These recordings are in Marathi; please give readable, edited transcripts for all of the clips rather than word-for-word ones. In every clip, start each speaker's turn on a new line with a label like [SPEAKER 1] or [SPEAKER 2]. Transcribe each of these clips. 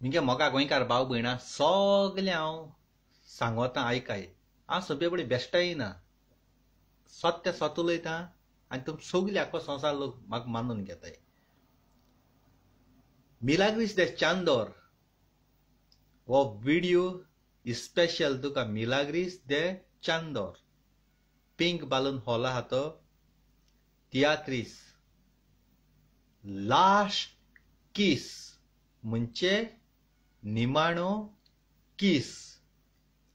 [SPEAKER 1] मिगे मोगा गोंयकार भाव भयणां सगलें हांव सांगोता आयकाय. हांव सगळे बडी बेश्टाय ना, सत्य सत उलयतां आनी तुम सगले आख्खो संवसार लोक म्हाका मानून घेताय. मिलाग्रीस de Chandor हो व्हिडिओ स्पेशल तुका Milagres de Chandor pink balloon hall आहा तो तियात्रीस लास्ट किस म्हणजे निमाणो किस.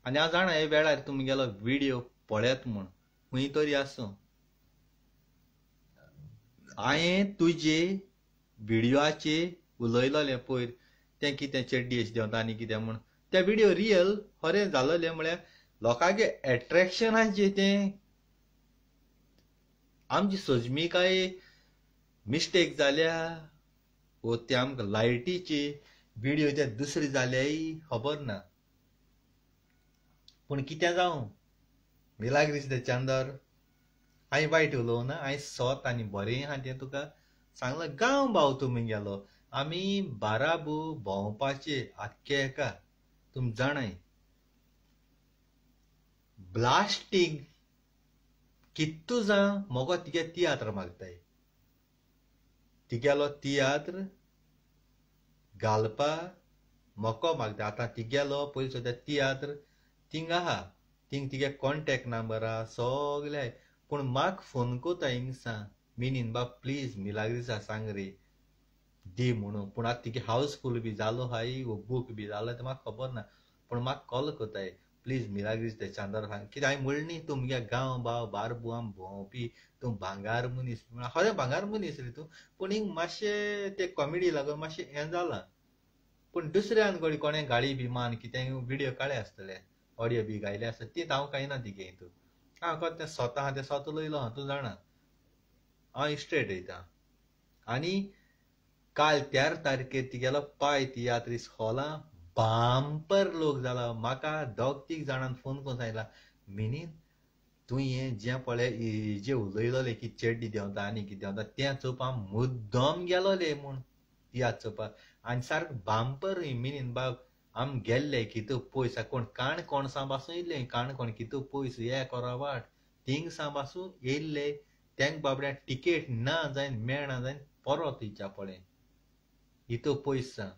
[SPEAKER 1] आनी हांव जाणा हे वेळार तुमगेलो व्हिडिओ पळयत म्हूण खंय तरी आसूं. हांवें तुजे व्हिडिओचे उलयलोलें पयर तें कितें चेड्डी अशी देंवता आनी कितें म्हूण तें व्हिडिओ रियल खरें जालोलें म्हळ्यार लोकांगे एट्रॅक्शनाचें तें आमची सोजमीकाय मिस्टेक जाल्या वो ते आमकां लायटीचे व्हिडिओ ते दुसरे जाल्याय खबर ना. पूण कितें जावं मिलाग्रीस de Chandor हांवें वायट उलोवं ना, हांवें सोत आनी बरें आहा तें तुका सांगलां. गांव भाव तुमगेलो आमी बाराबू भोंवपाचे आख्खे हेका तुम जाणाय. ब्लास्टींग कित्तू जां मोगो तिगे तियात्र मागताय. तिगेलो तियात्र घालपा मोको मागता. आतां तिगेलो पयलीं सुद्दां तियात्र थिंग आहा, थिंग तिगे कॉन्टॅक्ट नंबर आहा सगले आहाय. पूण म्हाका फोन कोता हिंगसा मिनीन बाब प्लीज मिलाग्रिसा सांग रे दी म्हणून. पूण आतां तिगे हावसफूल बी जालो हाय वो बूक बी जालो तें म्हाका खबर ना. पूण म्हाका कॉल कोताय प्लीज मिलाग्रीस de Chandor सांग. कित्याक हांवें म्हणलें न्ही तुमगे गांव भाव बारबू आम भोंवपी तूं भांगार मनीस. खरें भांगार मनीस रे तूं, पूण हिंग मातशें ते कॉमेडी लागून मातशें हें जालां. पूण दुसऱ्यान कोणें गाडी बी मान कितें व्हिडिओ काडले आसतले ऑडियो बी गायले आसतले ती हांव कांय ना तिगे हितून. हांव फक्त तें स्वता आहा तें स्वता उलयलो हांव, तूं जाणा हांव स्ट्रेट वयतां. आनी काल 13 तारखेर तिगेलो पाय तियात्रीस हॉलां बांपर लोक जाला. म्हाका 2-3 जाणांन फोन करून सांगलां मिनीन तूं हें जें पळय जें उलयलोलें की चेड्डी देंवता आनी कितें देंवता तें चोवपा मुद्दम गेलोले म्हूण तियात्र चोवपा. आनी सारको बांपर मिनीन बाब आम गेल्ले कितू पयस कोण काणकोणसां पासून येयल्ले. काणकोण कितू पयस हे कोरा वाट थिंगसां पासून येयल्ले. तेंक बाबड्या टिकेट ना जायन मेळना जायन परत येवच्या पळय इतू पयस सां.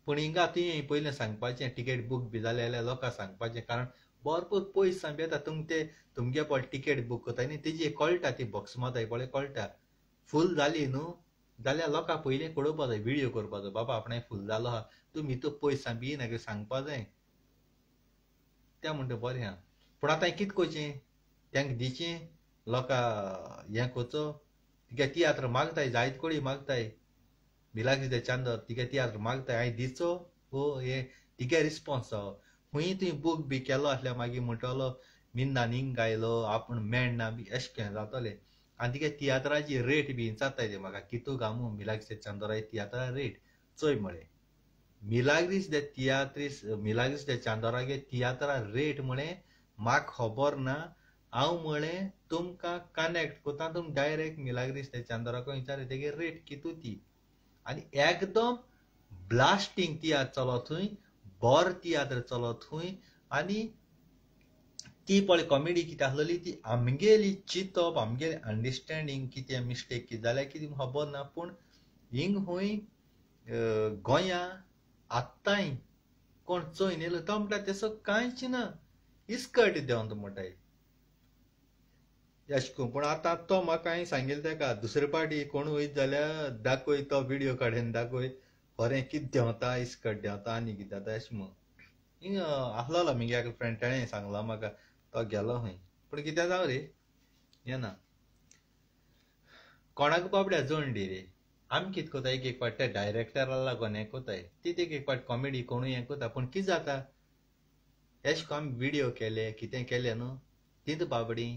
[SPEAKER 1] पूण हिंगा तुवें पयलें सांगपाचें टिकेट बूक बी जालें जाल्यार लोकांक सांगपाचें. कारण भरपूर पयस सां बी येता. तुमगे पळय टिकेट बूक कोताय न्ही तेजी कळटा ती बॉक्स माताय पळय कळटा. फूल जाली न्हू जाल्यार लोकांक पयलीं कळोवपा जाय व्हिडिओ करपाचो बाबा आपणें फूल जालो आहा तुमी इतू पयस सां बी ना सांगपा जाय. तें म्हणटा बरें आहा. पूण आतां कितें कोचें तेंक दिचें लोकां हें कोचो तिगे तियात्र मागताय जायत कोडी मागताय. मिलाग्रीस de Chandor तिगे तियात्र मागताय हांवें दिचो वो हे तिगे रिस्पॉन्स जावो. खंयी तुवें बूक बी केलो आसल्यार मागीर म्हणटलो मिन्नान हिंग गायलो आपूण मेळना बी अशें कहें जातलें. आनी तिगे तियात्राची रेट बी जाताय ते म्हाका कितू गामू मिलाग्रीस de Chandor तियात्रा रेट चोय म्हळें. मिलाग्रीस de Chandor तियात्रा रेट म्हळें म्हाका खबर ना. हांव म्हळें तुमकां कनेक्ट कोता तुम डायरेक्ट मिलाग्रीस de Chandor विचार तेगे रेट कितू ती. आनी एकदम ब्लास्टींग तियात्र चलो थंय, बोर तियात्र चलो थंय. आनी ती पळय कॉमेडी कितें आसलेली ती आमगेली चिंतप आमगेलें अंडरस्टँडींग कितें मिस्टेक कितें जाल्यार कितें खबर ना. पूण हिंग खंय गोंयां आत्तांय कोण चोयन येयलो तो म्हणटा तेसो कांयच ना इस्कट देंवता म्हणटाय अशें करून. पूण आतां तो म्हाका हांवें सांगिल्लें तेका दुसरे पाटी कोण वयत जाल्यार दाखय तो व्हिडिओ काडून दाखय खरें कितें देंवता इस्कट देंवता आनी कितें जाता अशें म्हूण. हिंग आसलोलो म्हगे एक फ्रेंड ताणें सांगलो म्हाका तो गेलो खंय. पूण कितें जावं रे हें ना कोणाक बाबड्या जोड दी रे. आमी कितें कोताय एक पाट त्या डायरेक्टरा लागून हें कोताय ती एक पाट कॉमेडी कोणूय हें कोता. पूण कितें जाता अशें करून आमी व्हिडिओ केले कितें केलें न्हू तितू बाबडी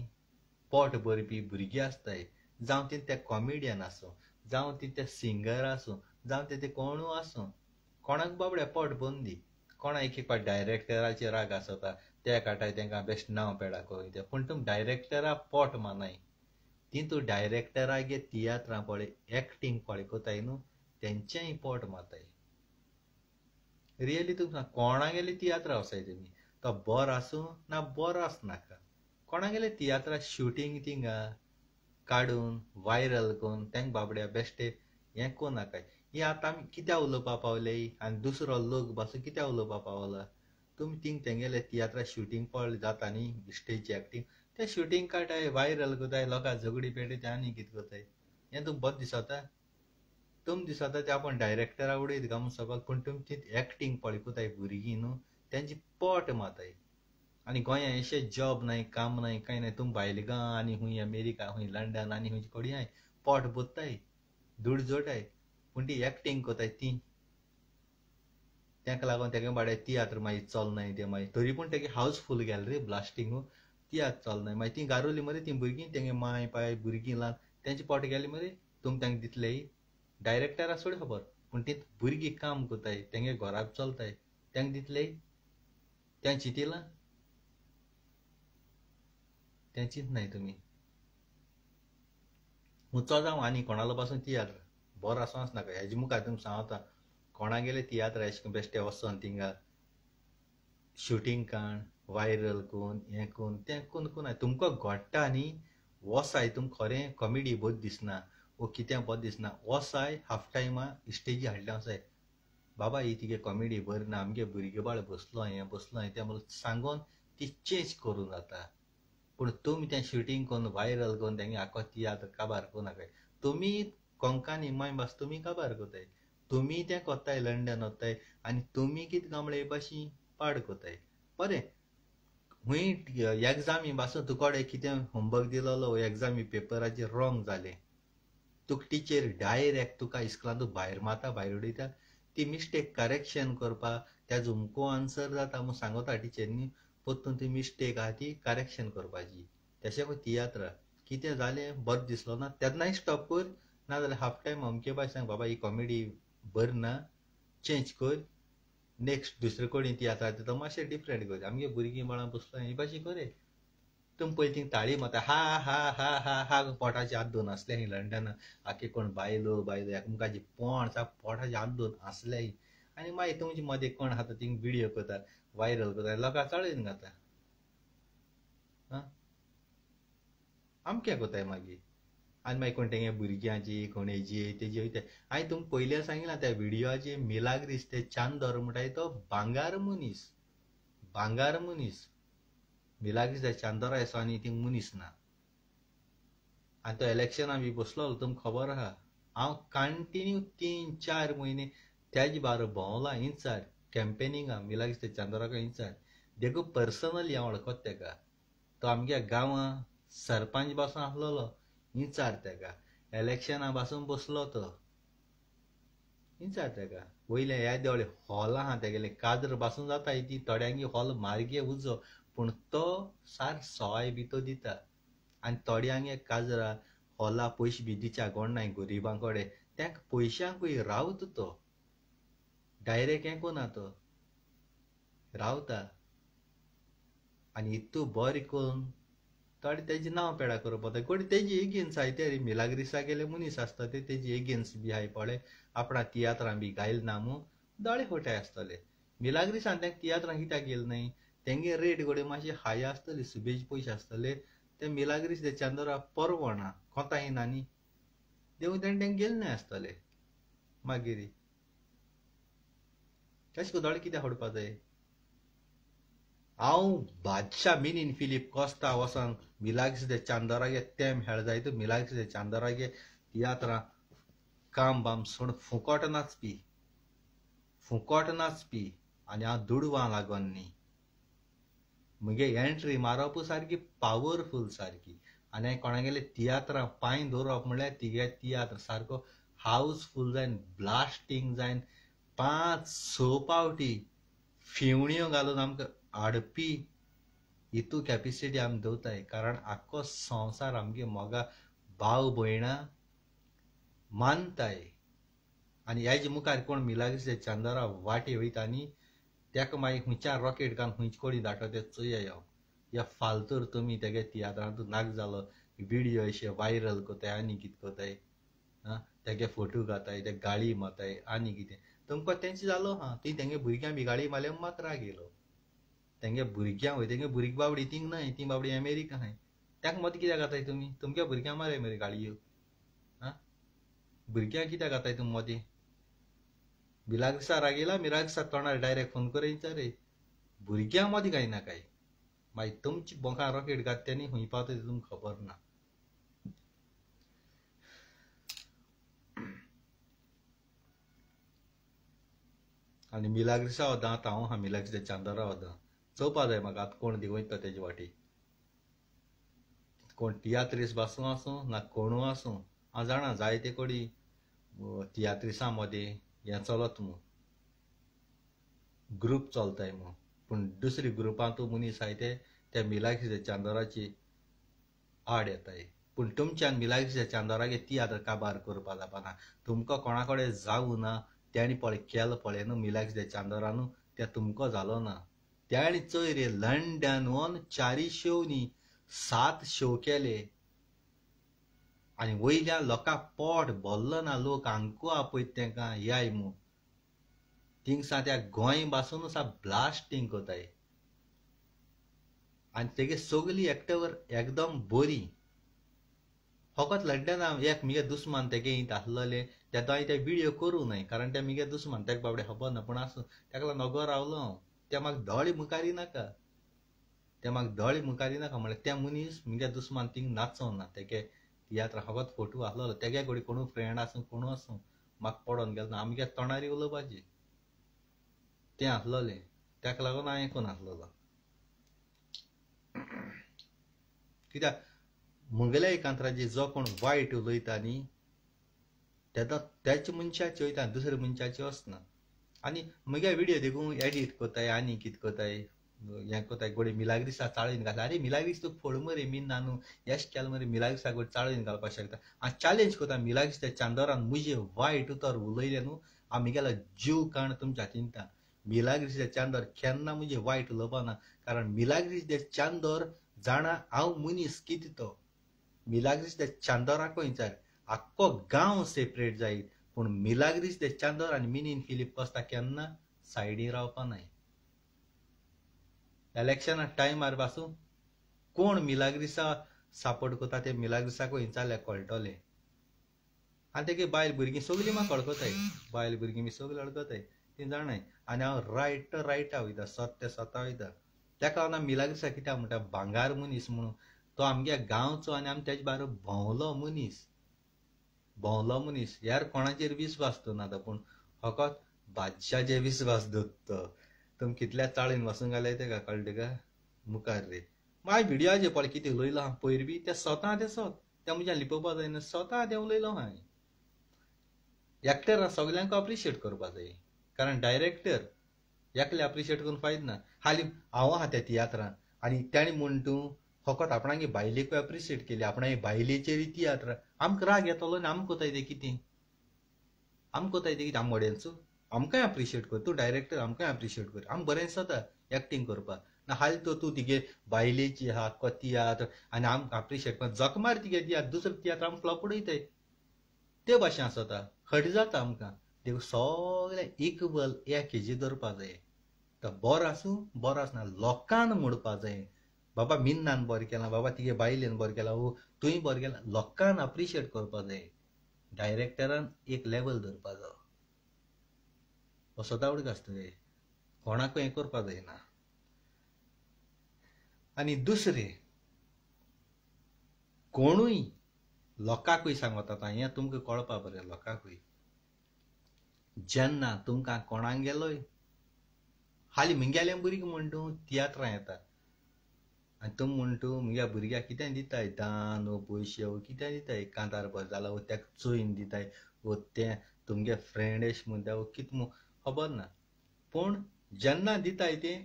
[SPEAKER 1] पोट भरपी भुरगीं आसताय. जावं ते कॉमेडियन आसूं जावं ते सिंगर आसूं जावं ते कोणू आसूं कोणाक बाबड्या पोट भरून दी. कोणा एक पाट डायरेक्टराचेर राग आसता ते काटाय तेंकां बेश्ट नांव पेडा करून. पूण तुम डायरेक्टरा पोट मानाय तितू डायरेक्टरागे तियात्रां पळय एक्टींग पळय कोताय न्हू तेंचेय पोट माताय. रियली तुमकां कोणा गेले तियात्र वसाय तुमी तो बोर आसूं ना बोर आसनाका कोणा गेले तियात्रा शूटिंग थिंगा काडून व्हायरल करून तेंक बाबड्या बेश्टे हें कोनाकाय ही आतां आमी कित्या उलोवपा पावले आनी दुसरो लोक पासून कित्या उलोवपा पावला तुमी थिंग तेंगेले तियात्रा शूटिंग पळय जाता न्ही स्टेज एक्टींग ते शूटिंग काडटाय व्हायरल कोताय लोकां झगडी पेटयताय आनी कितें कोताय हें तुमकां बरें दिसता तुम दिसता ते आपण डायरेक्टरा उडयत गा म्हूण सगळं पूण तुमी ती एक्टींग पळय कोताय भुरगीं न्हू तेंची पोट माताय आनी गोंया अशें जॉब नाय काम नाय कांय नाय तुम भायले गा आनी हूंय अमेरिका हूंय लंडन आनी हूंय कोडी हाय पोट बोत्ताय दूड जोडाय पूण ती एक्टींग कोताय ती तेका लागून तेगे बाडे तियात्र मागीर चलनाय ते मागीर तरी पूण तेगे हावसफूल गेले रे ब्लास्टिंगू तियात्र चलनाय मागीर ती गारोली मरे ती भुरगीं तेगे माय पाय भुरगीं ल्हान तेंचे पोट गेले मरे तुम तेंका दितले डायरेक्टरा सोड खबर पूण ती भुरगीं काम कोताय तेंगे घराक चलताय तेंक दितले तें चिंतिलां तें चिंतनाय तुमी हुंचो जावं आनी कोणालो पासून तियात्र बरो आसूंच नाका हेजे मुखार तुमकां सांगता कोणा गेले तियात्र अशें बेश्टे वचोन थिंगा शूटिंग काण व्हायरल कोन्न हें कोन्न तें कोन्न कोनाय तुमकां घोडटा न्ही वोसाय तुमकां खरें कॉमेडी बरी दिसना वो कितें बरें दिसना वोसाय हाफ टायमा स्टेजी हाडल्या वसाय बाबा ही तिगे कॉमेडी बरी ना आमगे भुरगे बाळ बसलो हें तें म्हणून सांगून ती चेंज करूं जाता पूण तुमी तें शूटिंग कोन्न व्हायरल कोन्न तेंगे आख्खो तियात्र काबार कोनाकाय तुमी कोंकणी माय भास तुमी काबार कोताय तुमी तें कोत्ताय लंडन वताय आनी तुमी कितें गामळे भाशी पाड कोताय बरें हूंय एग्जामी पासून तुकोडे कितें होमवर्क दिलोलो एग्जामी पेपराचेर रॉंग जालें तुका टिचर डायरेक्ट तुका इस्कलांतूं भायर माता भायर उडयता ती मिस्टेक करेक्शन करपा तेजो हुमको आन्सर जाता म्हूण सांगता टिचरींनी पोत्तून ती मिस्टेक आहा ती करेक्शन करपाची तशें पळय तियात्र कितें जालें बरें दिसलो ना तेन्नाय स्टॉप कर नाजाल्यार हाफ टायम अमके भाशेन सांग बाबा ही कॉमेडी बरी ना चेंज कर नेक्स्ट दुसरे कडेन तियात्राचें तो मातशें डिफरंट कर आमगे भुरगीं बाळां बसलो ही भाशेन करे तुम पळय थिंग ताळी मारता हा हा हा हा हा पोटाचे हात दोन आसले ही लंडन आख्खे कोण बायलो एकामेकाची पोंड पोटाचे हात दोन आसले आनी मागीर तुमचे मदें कोण आहा थिंग व्हिडियो करता व्हायरल करता लोकां चळयन घाता आमकें कोताय मागीर आनी मागीर कोण तेंगे भुरग्यांची कोण हेजी तेजी वयताय हांवें तुमकां पयलीं सांगिलां त्या व्हिडियोचेर मिलाग्रीस ते चांदोर म्हणटाय तो भांगार मनीस मिलाग्रीस चांदोरा येसो आनी थिंग मनीस ना आनी तो इलेक्शना बी बसलो तुमकां खबर आहा हांव कंटिन्यू 3-4 म्हयने त्याच बार भोंवला इंचार कॅम्पेनिंगा मिलाग्रीस ते चांदोराका इंचार देखून पर्सनली हांव वळखता तेका तो आमगे गांवां सरपंच पासून आसलोलो इंचार तेका इलेक्शना पासून बसलो तो इंचार तेका वयले ह्या देवळे हॉल आहा तेगेले काजर पासून जाता ती थोड्यांगे हॉल मार्गे उजो पूण तो सार सवाय बी तो दिता आनी थोड्यांगे काजरा हॉला पयशे बी दिच्या कोण गरिबां कडेन तेंक पयशांकूय रावता तो डायरेक्ट हें कोना तो रावता आनी इतू बरें करून थोडे तेजें नांव पेडा करप पडटा कोण तेजी एगेन्स्ट आहाय ते मिलाग्रिसा गेले मनीस आसता ते तेजी एगेन्स्ट बी आहाय पळय आपणा तियात्रां बी गायल ना मू दोळे खोटे आसतले मिलाग्रिसान तेंक तियात्रां कित्याक गेले न्हय तेंगे रेट गोडे मातशे हाय आसतले सुबेज पयशे आसतले ते मिलाग्रीस ते चांदोरा परवडना कोंताय ना न्ही देखून तेंक गेले न्हय आसतले मागीर तशें करून दोळे कित्याक होडपा जाय हांव बादशाह मिनीन फिलीप कोस्ता वचोन मिलाग्रीस ते चांदोरागे तेम हेळ जाय तर मिलाग्रीस ते चांदोरागे तियात्रां काम बाम सोड फुकट नाचपी आनी हांव दुडवां लागोन न्ही मुगे एंट्री मारप सारकी पावरफूल सारकी आनी हांवें कोणागेले तियात्रां पांय दवरप म्हणल्यार तिगे तियात्र सारको हावसफूल जायन ब्लास्टींग जायन 5-6 पावटी फिवण्यो घालून आमकां हाडपी हितू कॅपिसिटी आमी दवरताय कारण आख्खो संवसार आमगे मोगा भाव भयणां मानताय आनी हेजे मुखार कोण मिलाग्रीस ते चांदोरा वाटे वयता न्ही तेका मागीर खंयच्या रॉकेट घालून खंयचे कोडी दाटो ते चोया ह्या फालतूर तुमी तेगे तियात्रांतूं नाक जालो व्हिडियो अशे व्हायरल कोताय आनी कितें कोताय तेगे फोटो घाताय ते गाळी माताय आनी कितें तुमकां तेंचे जालो हा ती तेंगे भुरग्यां बी गाळी मारल्या मात राग येयलो तेंगे भुरग्यां वय तेंगे भुरगीं बाबडी तींग न्हय ती बाबडी अमेरिका हाय त्याक मत कित्याक घाताय तुमी तुमगे भुरग्यां मारे मरे गाळयो आं भुरग्यां कित्याक घाताय तुमी मती मिलाग्रिसा राग येयला मिलाग्रिसा तोंडार डायरेक्ट फोन कर रे भुरग्यां मती काय नाकाय मागीर तुमची बोंकां रॉकेट घात तेनी खूंय पावता तें तुमकां खबर ना आनी मिलाग्रिसा वता आतां हांव हा मिलाग्रिसा चांदोरा वता चोवपा जाय म्हाका आतां कोण वयता तेजे वाटी कोण तियात्रीस बासूं आसूं ना कोणू आसूं हांव जाणा जायते कोडी तियात्रिसां मदें हें चलत म्हूण ग्रूप चलताय म्हूण पूण दुसरी ग्रुपांतू मनीस आहाय ते त्या मिलाग्रिसा चांदोराची आड येताय पूण तुमच्यान मिलाग्रिसा चांदोरागे तियात्र काबार करपा जावपाना तुमकां कोणा कडेन जावं ना तेणी पळय केलां पळय न्हू मिलाग्रिसा चांदोरानू तें तुमकां जालो ना तेणी चोय रे लंडन वन 4 शो न्ही 7 शो केले आनी वयल्या लोकांक पोट भरलो ना लोक हांकू आपयत तेंकां याय म्हूण थिंगसा त्या गोंय बासून सा ब्लास्टींग कोताय आनी तेगे सगलीं एक्टर एकदम बरी फकत लंडना एक मिगे दुस्मान तेगे इंत आसलोले तेदो हांवें ते व्हिडियो करूं न्हय कारण ते मिगे दुस्मान तेका बाबडे खबर ना पूण आसूं तेका लागून नगो रावलो हांव ते म्हाका दोळे मुखारी नाका ते म्हाका दोळे मुखारी नाका म्हळ्यार ते मनीस मिगे दुस्मान थिंग नाचों ना तेगे तियात्र फकत फोटो आसलोलो तेगे कोडी कोणू फ्रेंड आसूं कोणू आसूं म्हाका पडोन गेलो ना आमगे तोंडारी उलोवपाचें तें आसलोलें तेका लागून हांवें कोन्न आसलोलो कित्याक मुगेल्या एकांतराचेर जो कोण वायट उलयता न्ही तेदो तेच मनशाचे वयता दुसऱ्या मनशाचे वचना आनी मुगे व्हिडियो देखून एडिट कोताय आनी कितें कोताय हें कोताय गोडे मिलाग्रिसा चाळीन घातला अरे मिलाग्रिस तुका फोड मरे मीन नानू एश केल मरे मिलाग्रिसा गोड चाळीन घालपाक शकता हांव चॅलेंज कोता मिलाग्रिसा चांदोरान मुजे वायट उतर उलयले न्हू हांव मिगेलो जीव काण तुमच्या चिंता मिलाग्रिसा चांदोर केन्ना मुजे वायट उलोवपा ना कारण मिलाग्रिसा चांदोर जाणा हांव मनीस कितें तो मिलाग्रिस दे चांदोराको विचार आख्खो गांव सेपरेट जायत पूण मिलाग्रिस दे चांदोर आनी मिनीन फिलीप कोस्ता केन्ना सायडीन रावपा नाय इलेक्शना टायमार पासून कोण मिलाग्रिसा सपोर्ट कोता ते मिलाग्रिसाको विचारल्यार कळटोलें आनी तेगे बायल भुरगीं सगलीं म्हाका अळकताय बायल भुरगीं बी सगलीं अळकताय ती जाणाय आनी हांव रायटा वयता सत्य स्वता वयता तेका लागून मिलाग्रिसा कित्याक म्हणटा भांगार मनीस म्हणून तो आमगे गांवचो आनी आमी तेजे भायर भोंवलो मनीस यार कोणाचेर विस्वास दवरनाता पूण फकत बादशाचेर विस्वास दवरता तुमी कितल्या चाळीन वचूंक घाले तेका कळटा का मुखार रे माय व्हिडियोचेर पळय कितें उलयलो हांव पयर बी ते स्वता ते त्या म्हज्यान लिपोवपा जायना स्वता तें उलयलो हांवें एक्टरां सगल्यांक अप्रिशिएट करपा जाय कारण डायरेक्टर एकले अप्रिशिएट करून फायदो ना हालीं हांव आहा त्या तियात्रान आनी तेणी म्हण तूं फकत आपणागे बायलेकूय अप्रिशिएट केली आपणागे बायलेचेर तियात्र आमकां राग येतलो आनी आमकां कोताय तें कितें आम ऑडियन्स आमकांय अप्रिशिएट कर तूं डायरेक्टर आमकांय अप्रिशिएट कर आमी बरें दिसता एक्टींग करपाक ना हालीं तूं तिगे बायलेची आहा को तियात्र आनी आमकां अप्रिशिएट कर जक मार तिगे तियात्र दुसरें तियात्र आमी फ्लॉप उडयताय ते भाशेन आसता खट जाता आमकां देखून सगळे इक्वल एक हेजी धरपा जाय तो बरो आसूं बरो आसना लोकांन म्हणपा जाय बाबा मिन्नान बरें केलां बाबा तिगे बायलेन बरें केलां वो तुवें बरें केलां लोकांन अप्रिशिएट करपा जाय डायरेक्टरान एक लेवल धरपा जाय असो दावडीक आसता रे कोणाकूय हें करपा जायना आनी दुसरें कोणूय लोकांकूय सांगता हें तुमकां कळपा बरें लोकांकूय जेन्ना तुमकां कोणाक गेलोय हालीं मुंगेलें भुरगीं म्हण तूं तियात्रां येता आनी तुम म्हण तूं मुगे भुरग्याक कितें दिताय दान वो पयशे वो कितें दिताय कांतार बरें जालां वो तेका चोयन दिताय वो तें तुमगे फ्रेंड एश म्हणटा वो कितें म्हूण खबर ना पूण जेन्ना दिताय तें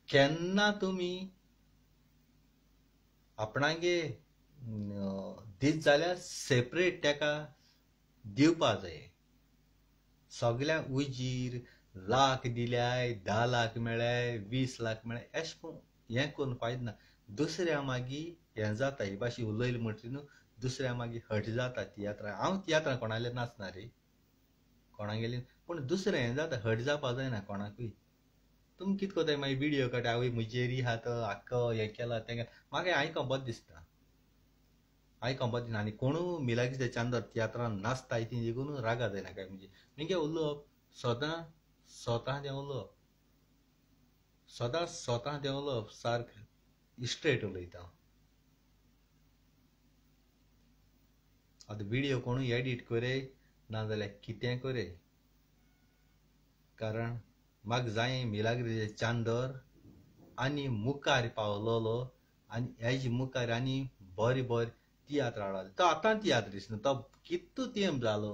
[SPEAKER 1] केन्ना तुमी आपणागे दीत जाल्यार सेपरेट तेका दिवपा जाय सगळ्यांक उजीर लाख दिल्याय 10 लाख मेळ्ळाय 20 लाख मेळ्ळाय एश हें करून फायदो ना दुसऱ्या मागीर हें जाता ही भाशी उलयली म्हणटरी न्हू दुसऱ्या मागीर हट जाता तियात्रां हांव तियात्रां कोणाले नाचना रे कोणा गेली पूण दुसरें हें जाता हट जावपा जायना कोणाकूय तुमी कितें कोताय मागीर विडियो काडटा आवय म्हजेरी हा तो आक्को हें केला तें केला म्हाका आयकों बरें दिसता आयकों बरें दिसता आनी कोणू मिलाग्रिस्ताच्या चांदर तियात्रान नाचताय ती देखून रागा जायना काय म्हणजे तेंगे उलोवप स्वता तें उलोवप स्वता तें उलोवप सारकें स्ट्रेट उलयता आतां विडियो कोणू एडिट करे नाजाल्यार कितें करे कारण म्हाका जाय मिलाग्रिस्ताचे चांदर आनी मुखार पावलोलो आनी हेजे मुखार आनी बरें बरें तियात्र हाडले तो आतां तियात्रिस्ट न्हू तो कितू तेंप जालो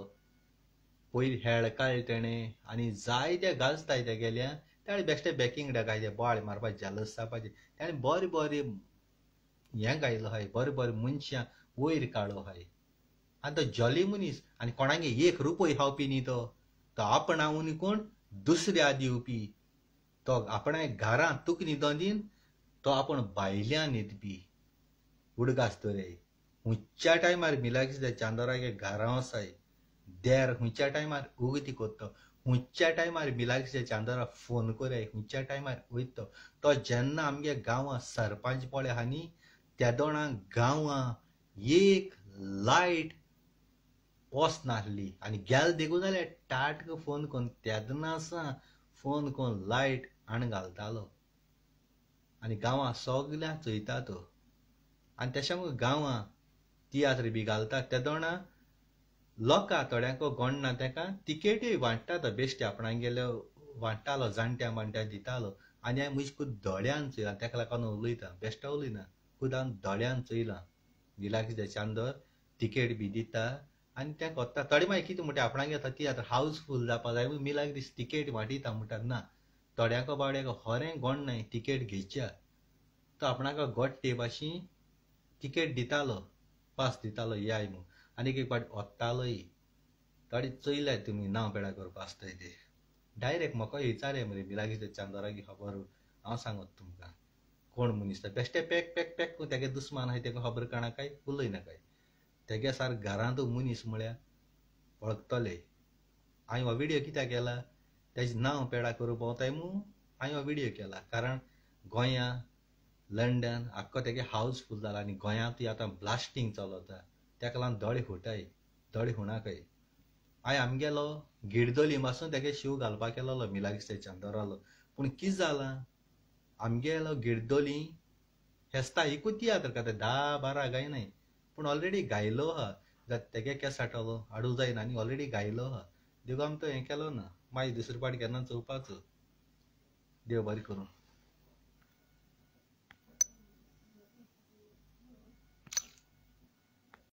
[SPEAKER 1] पयलीं हेळ काडले तेणें आनी जायते गाजताय ते गेल्या ताणें बेश्टे बॅकींग गायले बोवाळ मारपाक जेलस जावपाचें ताणें बरें बरें हें गायलो हाय बरें बरें मनशां वयर काडलो हाय आनी तो जॉली मनीस आनी कोणागे ₹1 खावपी न्ही तो आपणावून कोण दुसऱ्या दिवपी तो आपणा घरां तुका न्हिदोन दीन तो आपूण भायल्यान न्हिदपी उडगास्तोरे हुंच्या टायमार मिलाग्रिस्ताच्या चांदोरागे घरां वसाय देर हुंच्या टायमार उगती कोत्तो हुंच्या टायमार मिलाग्रिस्ताच्या चांदोरा फोन कोराय हुंच्या टायमार वयता तो जेन्ना आमगे गांवां सरपंच पळय आहा न्ही त्या दोणां गांवां एक लायट वचनासली आनी गेल देखून जाल्यार टाटक फोन कोन्न तेदना सां फोन कोन्न लायट हाण घालतालो आनी गांवां सगळ्यां चयता तो आनी तशें गांवां तियात्र बी घालता ते दोणां लोकां थोड्यांक गोडना तेका तिकेट्योय वांट्टा तो बेश्टे आपणाक गेल्यो वांट्टालो जाणट्या माणट्या दितालो आनी हांवें म्हजे खूब दोळ्यान चयलां तेका लागून उलयता बेश्टो उलयना खूब हांवें दोळ्यान चयलां मिलाग्रिस्ताचे चांदर तिकेट बी दिता आनी तें कोत्ता थोडे मागीर कितें म्हणटा आपणाक येता तियात्र हावसफूल जावपा जाय मिलाग्रिस्त तिकेट वांटिता म्हणटा ना थोड्यांक बावड्यांक खरें गोडनाय तिकेट घेवच्या तो आपणाक गोडटे भाशेन तिकेट दितालो पास दितालो याय म्हूण आनीक एक फावट वतालोय थोडे चयल्यात तुमी नांव पेडा करपा आसताय ते डायरेक्ट म्हाका विचारय मरे मिलाग्रिस्ताच्या चांदोरागे खबर हांव सांगत तुमकां कोण मनीस बेश्टे पॅक पॅक पॅक करून तेगे दुस्मान आहाय तेका खबर काणा काय उलयना काय तेगे सार घरांत मनीस म्हळ्यार वळखतले हांवें हो विडियो कित्याक केला तेजें नांव पेडा करूं भोंवताय म्हूण हांवें हो विडियो केला कारण गोंयां लंडन आख्खो तेगे हावसफूल जाला आनी गोंयांतूय आतां ब्लास्टींग चलता तेका लागून दोळे फुटाय दोळे फुणाकय हांवें आमगेलो गिरदोली पासून तेगे शिव घालपाक केलोलो मिलाग्रिस्ताच्या चांदोरालो पूण कितें जालां आमगेलो गिरदोली फेस्ता एकूच तियात्र करता 10-12 गायनाय पूण ऑलरेडी गायलो आहा जाल्यार तेगे केसाटलो हाडूं जायना आनी ऑलरेडी गायलो आहा देखून आमी तो हें केलो ना मागीर दुसरे फावट केन्ना चोवपाचो देव बरें करूं